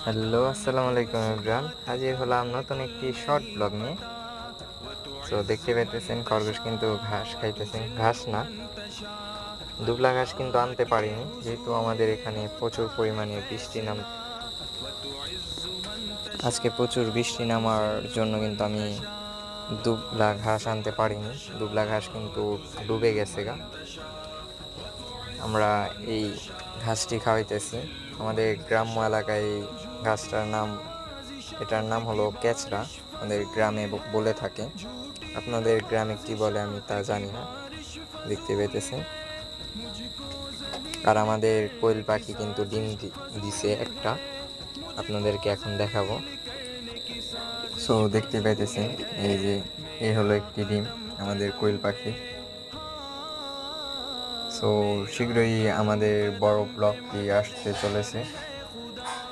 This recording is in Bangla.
হ্যালো, আসসালামু আলাইকুম এভরিওয়ান। হাজির হলাম নতুন একটি শর্ট ব্লগ নিয়ে। তো দেখতে পাইতেছেন খরগোশ কিন্তু ঘাস খাইতেছে, ঘাস না, দুবলা ঘাস কিন্তু আনতে পারিনি, যেহেতু আমাদের এখানে প্রচুর পরিমাণে আজকে প্রচুর বৃষ্টি নামার জন্য কিন্তু আমি দুবলা ঘাস আনতে পারিনি। দুবলা ঘাস কিন্তু ডুবে গেছে গা। আমরা এই ঘাসটি খাওয়াইতেছি। আমাদের গ্রাম্য এলাকায় এই এটার নাম হলো কেচরা, আমাদের গ্রামে বলে থাকে। আপনাদের গ্রামে কি বলে আমি তা জানি না। দেখতে পেতেছেন, আর আমাদের কোয়েল পাখি কিন্তু ডিম দিছে একটা, আপনাদেরকে এখন দেখাবো। সো দেখতে পাইতেছেন, এই যে এই হলো একটি ডিম আমাদের কোয়েল পাখি। সো শীঘ্রই আমাদের বড় ব্লগটি আসতে চলেছে।